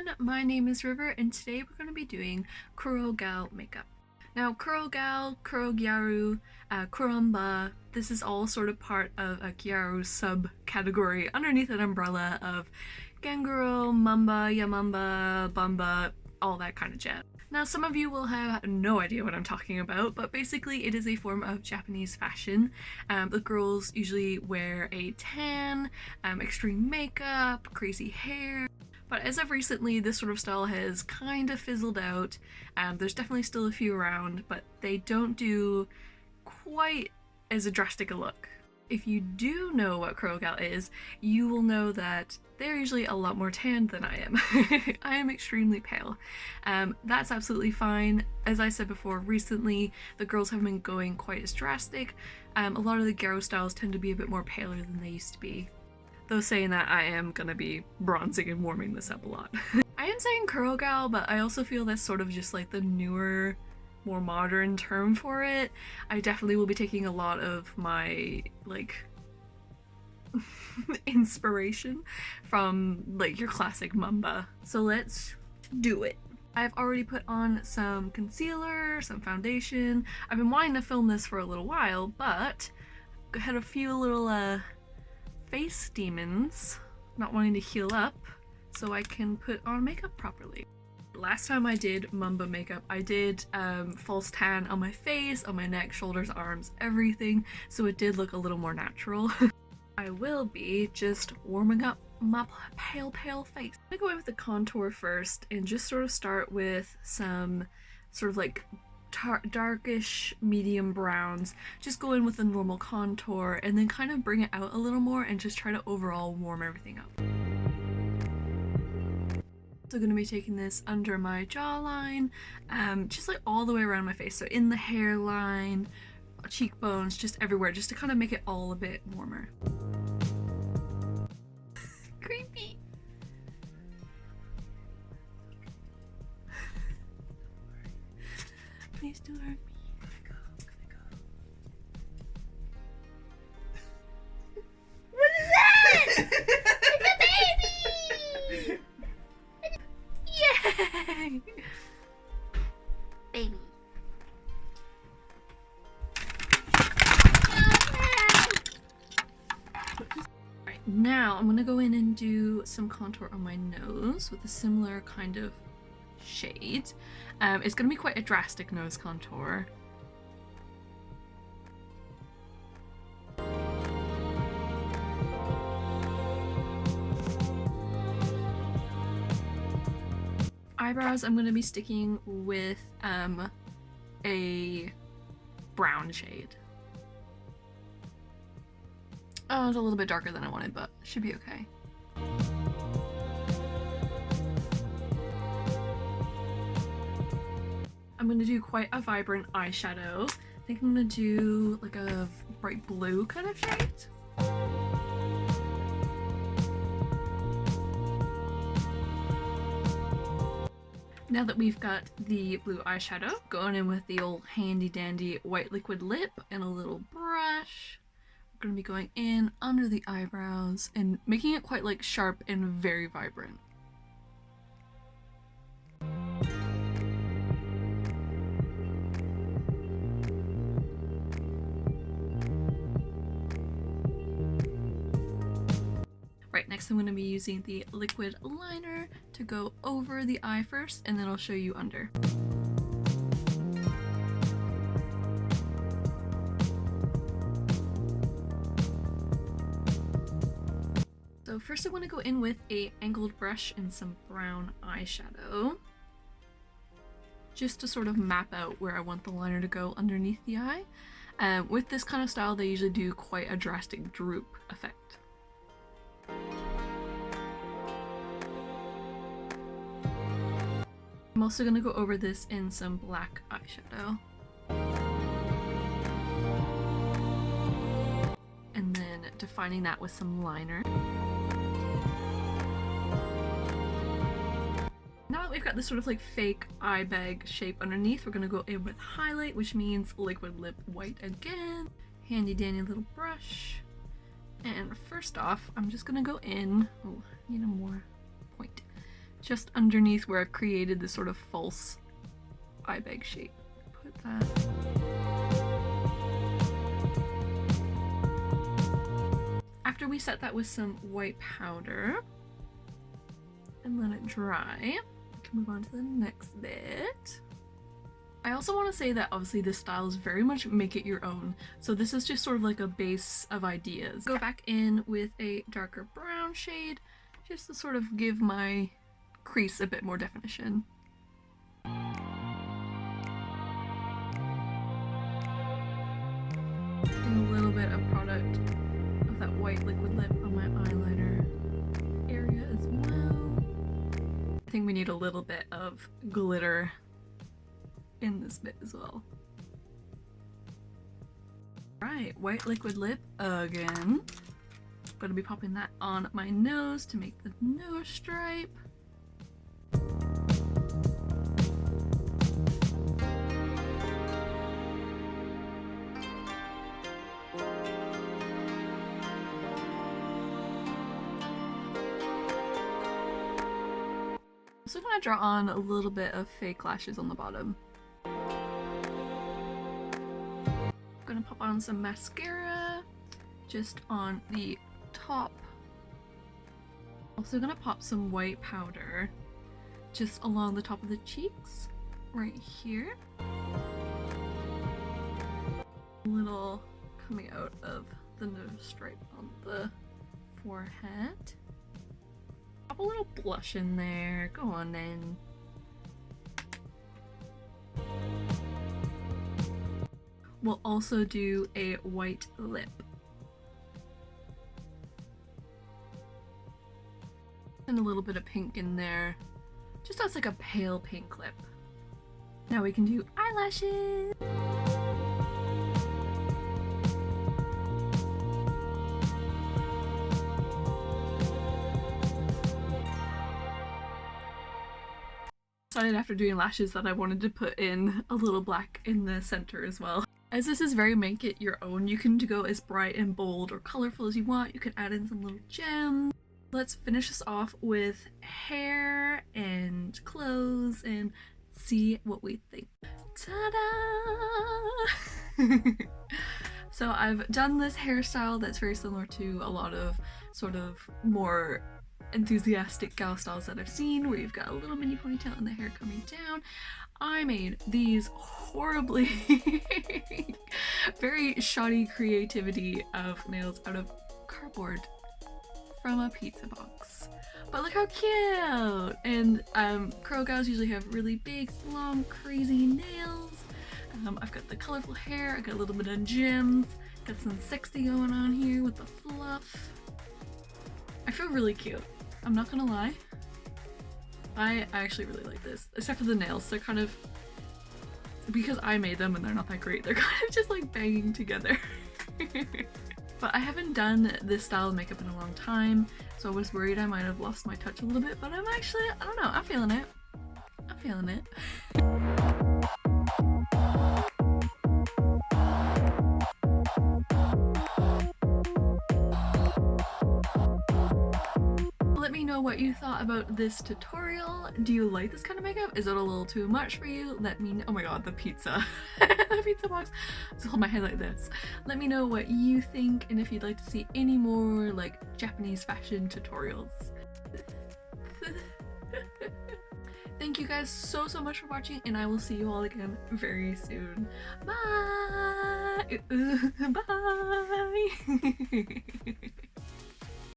everyone, my name is River and today we're going to be doing Kuro Gal makeup. Now Kuro Gal, Kuro Gyaru, Kurumba, this is all sort of part of a Gyaru subcategory underneath an umbrella of Ganguro, Mamba, Yamamba, Bamba, all that kind of jazz. Now some of you will have no idea what I'm talking about, but basically it is a form of Japanese fashion. The girls usually wear a tan, extreme makeup, crazy hair. But as of recently, this sort of style has kind of fizzled out. There's definitely still a few around, but they don't do quite as drastic a look. If you do know what Kurogal is, you will know that they're usually a lot more tanned than I am. I am extremely pale. That's absolutely fine. As I said before, recently the girls have been going quite as drastic. A lot of the Gyaru styles tend to be a bit more paler than they used to be. Though saying that, I am gonna be bronzing and warming this up a lot. I am saying Kurogal, but I also feel that's sort of just like the newer, more modern term for it. I definitely will be taking a lot of my, like, inspiration from, like, your classic Mamba. So let's do it. I've already put on some concealer, some foundation. I've been wanting to film this for a little while, but I had a few little, face demons, not wanting to heal up, so I can put on makeup properly. Last time I did Mamba makeup, I did false tan on my face, on my neck, shoulders, arms, everything, so it did look a little more natural. I will be just warming up my pale face. I'm gonna go in with the contour first and just sort of start with some sort of like darkish medium browns. Just go in with a normal contour and then kind of bring it out a little more and just try to overall warm everything up. So going to be taking this under my jawline, just like all the way around my face, so in the hairline, cheekbones, just everywhere, just to kind of make it all a bit warmer. Creepy. Please don't hurt me. What is that? It's a baby! Yay! Baby. Alright, now I'm gonna go in and do some contour on my nose with a similar kind of shade. It's gonna be quite a drastic nose contour. Eyebrows, I'm gonna be sticking with a brown shade. Oh, it's a little bit darker than I wanted, but it should be okay. I'm gonna do quite a vibrant eyeshadow. I think I'm gonna do like a bright blue kind of shade. Now that we've got the blue eyeshadow, going in with the old handy dandy white liquid lip and a little brush. We're gonna be going in under the eyebrows and making it quite like sharp and very vibrant. Right, next I'm going to be using the liquid liner to go over the eye first, and then I'll show you under. So first I want to go in with a angled brush and some brown eyeshadow, just to sort of map out where I want the liner to go underneath the eye. With this kind of style, they usually do quite a drastic droop effect. I'm also going to go over this in some black eyeshadow. And then defining that with some liner. Now that we've got this sort of like fake eye bag shape underneath, we're going to go in with highlight, which means liquid lip white again. Handy dandy little brush. And first off, I'm just going to go in, oh, I need a more point. just underneath where I've created this sort of false eye bag shape. Put that. After we set that with some white powder and let it dry, we can move on to the next bit. I also want to say that obviously this style is very much make it your own, so this is just sort of like a base of ideas. Go back in with a darker brown shade just to sort of give my crease a bit more definition. And a little bit of product of that white liquid lip on my eyeliner area as well. I think we need a little bit of glitter in this bit as well. Right, white liquid lip again. Gonna be popping that on my nose to make the nose stripe. So I'm gonna draw on a little bit of fake lashes on the bottom. I'm gonna pop on some mascara just on the top. Also gonna pop some white powder just along the top of the cheeks, right here. A little coming out of the nose stripe on the forehead. Pop a little blush in there, go on then. We'll also do a white lip. And a little bit of pink in there, just as like a pale pink lip. Now we can do eyelashes. Decided after doing lashes that I wanted to put in a little black in the center as well. As this is very make it your own, you can go as bright and bold or colorful as you want. You can add in some little gems. Let's finish this off with hair and clothes and see what we think. Ta-da! So I've done this hairstyle that's very similar to a lot of sort of more enthusiastic gal styles that I've seen, where you've got a little mini ponytail and the hair coming down. I made these horribly very shoddy creativity of nails out of cardboard from a pizza box. But look how cute! And curl gals usually have really big, long, crazy nails. I've got the colorful hair, I got a little bit of gems, got some sexy going on here with the fluff. I feel really cute, I'm not gonna lie. I actually really like this, except for the nails. They're kind of, because I made them and they're not that great, they're kind of just like banging together. But I haven't done this style of makeup in a long time, so I was worried I might have lost my touch a little bit, but I'm actually, I don't know, I'm feeling it. I'm feeling it. Let me know what you thought about this tutorial. Do you like this kind of makeup? Is it a little too much for you? Let me know. Oh my god, the pizza. The pizza box. Just hold my head like this. Let me know what you think and if you'd like to see any more like Japanese fashion tutorials. Thank you guys so much for watching, and I will see you all again very soon. Bye! Bye!